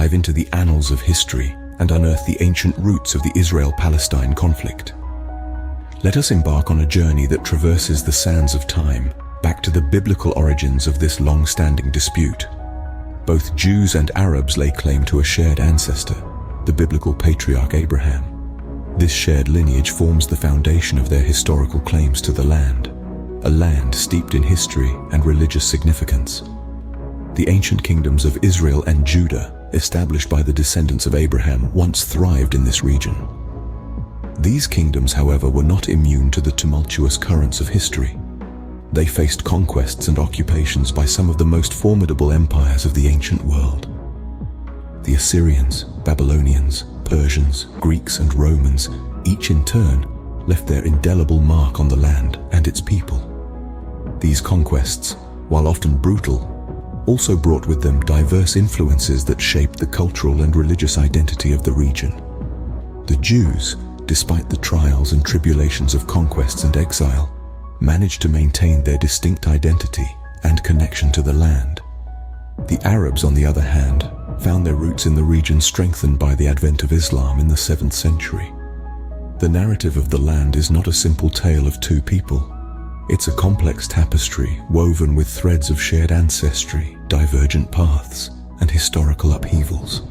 dive into the annals of history and unearth the ancient roots of the Israel-Palestine conflict. Let us embark on a journey that traverses the sands of time back to the biblical origins of this long-standing dispute. Both Jews and Arabs lay claim to a shared ancestor, the biblical patriarch Abraham. This shared lineage forms the foundation of their historical claims to the land, a land steeped in history and religious significance. The ancient kingdoms of Israel and Judah, established by the descendants of Abraham, once thrived in this region. These kingdoms, however, were not immune to the tumultuous currents of history. They faced conquests and occupations by some of the most formidable empires of the ancient world. The Assyrians, Babylonians, Persians, Greeks, and Romans, each in turn, left their indelible mark on the land and its people. These conquests, while often brutal, also brought with them diverse influences that shaped the cultural and religious identity of the region. The Jews, despite the trials and tribulations of conquests and exile, managed to maintain their distinct identity and connection to the land. The Arabs, on the other hand, found their roots in the region strengthened by the advent of Islam in the 7th century. The narrative of the land is not a simple tale of two people. It's a complex tapestry woven with threads of shared ancestry, divergent paths, and historical upheavals.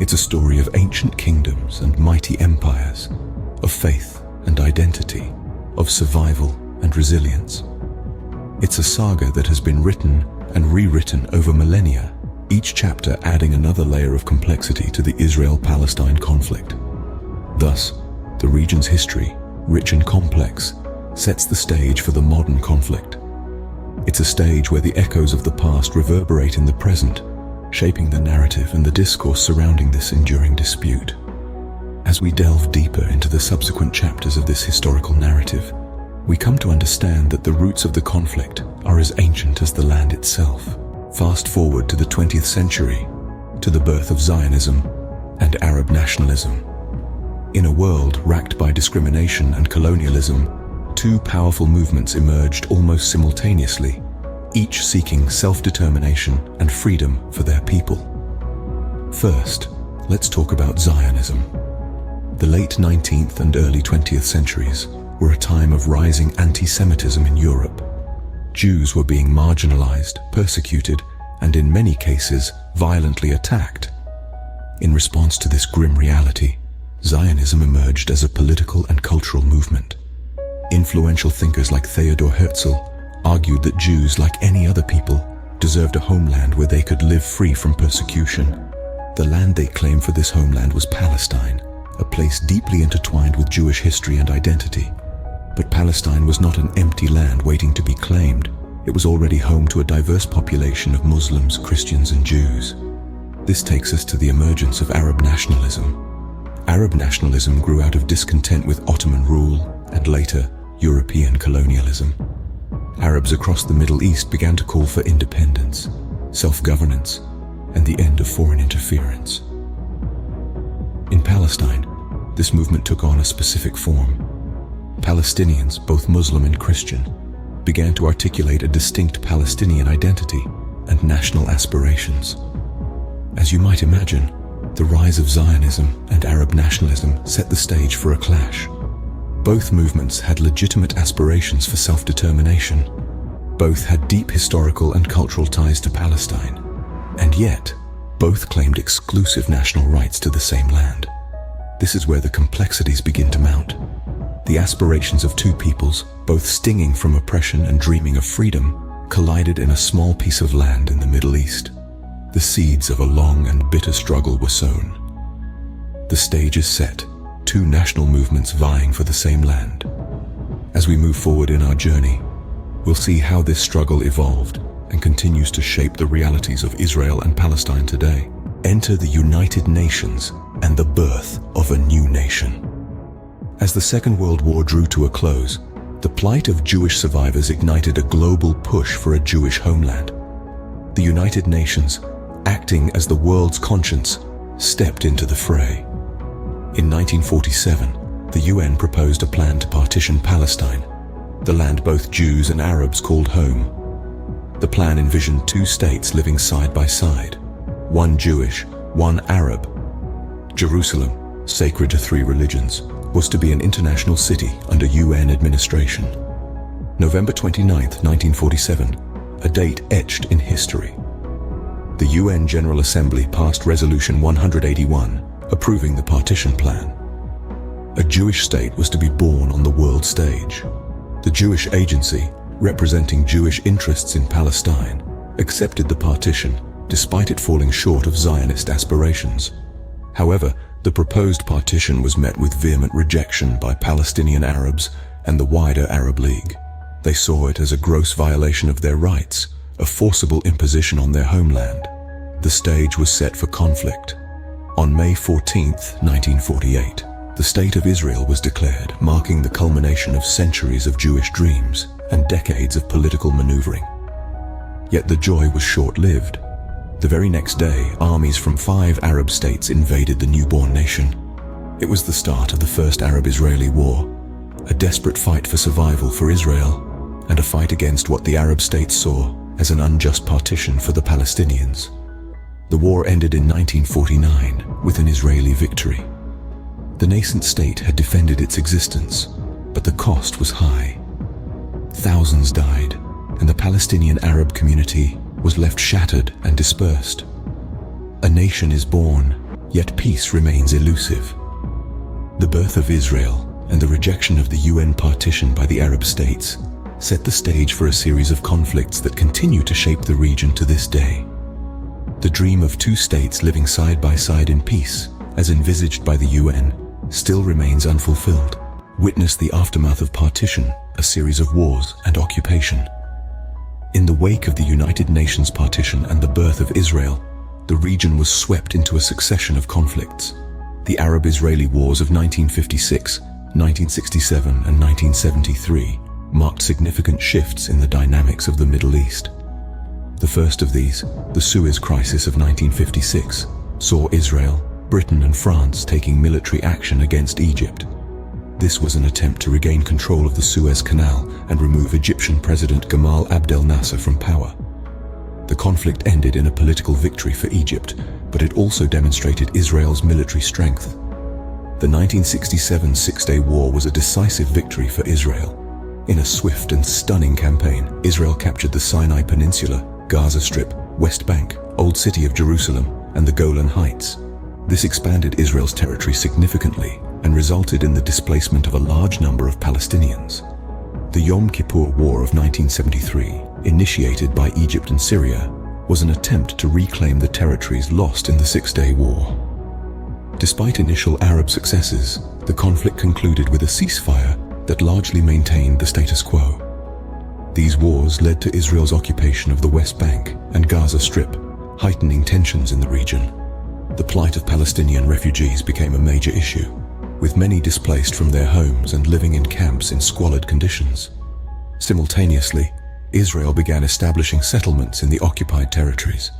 It's a story of ancient kingdoms and mighty empires, of faith and identity, of survival and resilience. It's a saga that has been written and rewritten over millennia, each chapter adding another layer of complexity to the Israel-Palestine conflict. Thus, the region's history, rich and complex, sets the stage for the modern conflict. It's a stage where the echoes of the past reverberate in the present, shaping the narrative and the discourse surrounding this enduring dispute. As we delve deeper into the subsequent chapters of this historical narrative, we come to understand that the roots of the conflict are as ancient as the land itself. Fast forward to the 20th century, to the birth of Zionism and Arab nationalism. In a world racked by discrimination and colonialism, two powerful movements emerged almost simultaneously, each seeking self-determination and freedom for their people. First, let's talk about Zionism. The late 19th and early 20th centuries were a time of rising anti-Semitism in Europe. Jews were being marginalized, persecuted, and in many cases, violently attacked. In response to this grim reality, Zionism emerged as a political and cultural movement. Influential thinkers like Theodor Herzl argued that Jews, like any other people, deserved a homeland where they could live free from persecution. The land they claimed for this homeland was Palestine, a place deeply intertwined with Jewish history and identity. But Palestine was not an empty land waiting to be claimed. It was already home to a diverse population of Muslims, Christians, and Jews. This takes us to the emergence of Arab nationalism. Arab nationalism grew out of discontent with Ottoman rule and later European colonialism. Arabs across the Middle East began to call for independence, self-governance, and the end of foreign interference. In Palestine, this movement took on a specific form. Palestinians, both Muslim and Christian, began to articulate a distinct Palestinian identity and national aspirations. As you might imagine, the rise of Zionism and Arab nationalism set the stage for a clash. Both movements had legitimate aspirations for self-determination. Both had deep historical and cultural ties to Palestine. And yet, both claimed exclusive national rights to the same land. This is where the complexities begin to mount. The aspirations of two peoples, both stinging from oppression and dreaming of freedom, collided in a small piece of land in the Middle East. The seeds of a long and bitter struggle were sown. The stage is set, two national movements vying for the same land. As we move forward in our journey, we'll see how this struggle evolved and continues to shape the realities of Israel and Palestine today. Enter the United Nations and the birth of a new nation. As the Second World War drew to a close, the plight of Jewish survivors ignited a global push for a Jewish homeland. The United Nations, acting as the world's conscience, stepped into the fray. In 1947, the UN proposed a plan to partition Palestine, the land both Jews and Arabs called home. The plan envisioned two states living side by side, one Jewish one Arab. Jerusalem, sacred to three religions, was to be an international city under UN administration. November 29, 1947, a date etched in history. The UN General Assembly passed Resolution 181, approving the Partition Plan. A Jewish state was to be born on the world stage. The Jewish Agency, representing Jewish interests in Palestine, accepted the partition despite it falling short of Zionist aspirations. However, the proposed partition was met with vehement rejection by Palestinian Arabs and the wider Arab League. They saw it as a gross violation of their rights, a forcible imposition on their homeland. The stage was set for conflict. On May 14, 1948, the State of Israel was declared, marking the culmination of centuries of Jewish dreams and decades of political maneuvering. Yet the joy was short-lived. The very next day, armies from 5 Arab states invaded the newborn nation. It was the start of the First Arab-Israeli War, a desperate fight for survival for Israel, and a fight against what the Arab states saw as an unjust partition for the Palestinians. The war ended in 1949 with an Israeli victory. The nascent state had defended its existence, but the cost was high. Thousands died, and the Palestinian Arab community was left shattered and dispersed. A nation is born, yet peace remains elusive. The birth of Israel and the rejection of the UN partition by the Arab states set the stage for a series of conflicts that continue to shape the region to this day. The dream of 2 states living side by side in peace, as envisaged by the UN, still remains unfulfilled. Witness the aftermath of partition, a series of wars and occupation. In the wake of the United Nations partition and the birth of Israel, the region was swept into a succession of conflicts. The Arab-Israeli wars of 1956, 1967, and 1973 marked significant shifts in the dynamics of the Middle East. The first of these, the Suez Crisis of 1956, saw Israel, Britain, and France taking military action against Egypt. This was an attempt to regain control of the Suez Canal and remove Egyptian President Gamal Abdel Nasser from power. The conflict ended in a political victory for Egypt, but it also demonstrated Israel's military strength. The 1967 Six-Day War was a decisive victory for Israel. In a swift and stunning campaign, Israel captured the Sinai Peninsula, Gaza Strip, West Bank, Old City of Jerusalem, and the Golan Heights. This expanded Israel's territory significantly and resulted in the displacement of a large number of Palestinians. The Yom Kippur War of 1973, initiated by Egypt and Syria, was an attempt to reclaim the territories lost in the Six-Day War. Despite initial Arab successes, the conflict concluded with a ceasefire that largely maintained the status quo. These wars led to Israel's occupation of the West Bank and Gaza Strip, heightening tensions in the region. The plight of Palestinian refugees became a major issue, with many displaced from their homes and living in camps in squalid conditions. Simultaneously, Israel began establishing settlements in the occupied territories.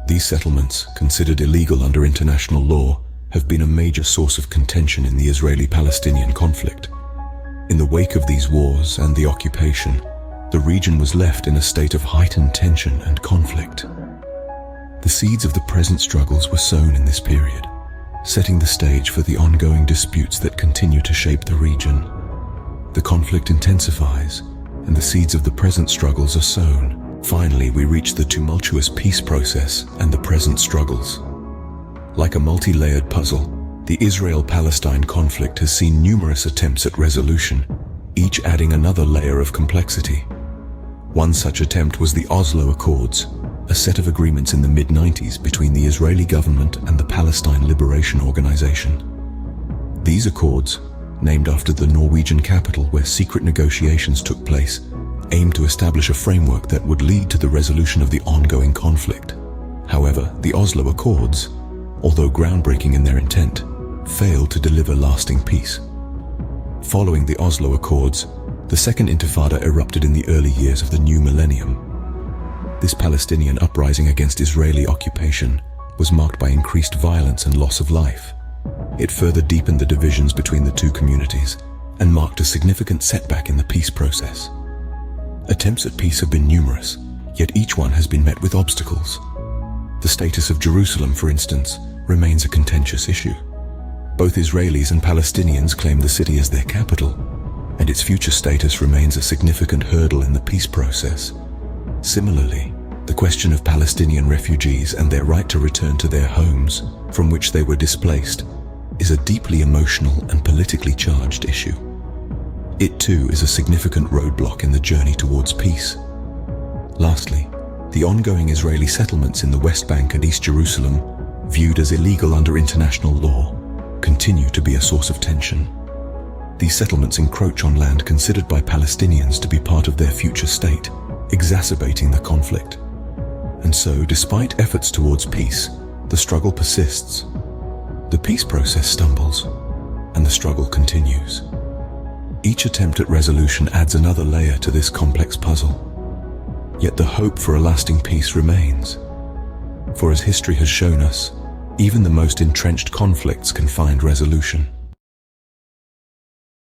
These settlements, considered illegal under international law, have been a major source of contention in the Israeli-Palestinian conflict. In the wake of these wars and the occupation, the region was left in a state of heightened tension and conflict. The seeds of the present struggles were sown in this period, setting the stage for the ongoing disputes that continue to shape the region. The conflict intensifies, and the seeds of the present struggles are sown. Finally, we reach the tumultuous peace process and the present struggles. Like a multi-layered puzzle, the Israel-Palestine conflict has seen numerous attempts at resolution, each adding another layer of complexity. One such attempt was the Oslo Accords, a set of agreements in the mid-90s between the Israeli government and the Palestine Liberation Organization. These accords, named after the Norwegian capital where secret negotiations took place, aimed to establish a framework that would lead to the resolution of the ongoing conflict. However, the Oslo Accords, although groundbreaking in their intent, failed to deliver lasting peace. Following the Oslo Accords, the Second Intifada erupted in the early years of the new millennium. This Palestinian uprising against Israeli occupation was marked by increased violence and loss of life. It further deepened the divisions between the two communities and marked a significant setback in the peace process. Attempts at peace have been numerous, yet each one has been met with obstacles. The status of Jerusalem, for instance, remains a contentious issue. Both Israelis and Palestinians claim the city as their capital, and its future status remains a significant hurdle in the peace process. Similarly, the question of Palestinian refugees and their right to return to their homes from which they were displaced is a deeply emotional and politically charged issue. It too is a significant roadblock in the journey towards peace. Lastly, the ongoing Israeli settlements in the West Bank and East Jerusalem, viewed as illegal under international law, continue to be a source of tension. These settlements encroach on land considered by Palestinians to be part of their future state, exacerbating the conflict. And so, despite efforts towards peace, the struggle persists. The peace process stumbles, and the struggle continues. Each attempt at resolution adds another layer to this complex puzzle. Yet the hope for a lasting peace remains. For as history has shown us, even the most entrenched conflicts can find resolution.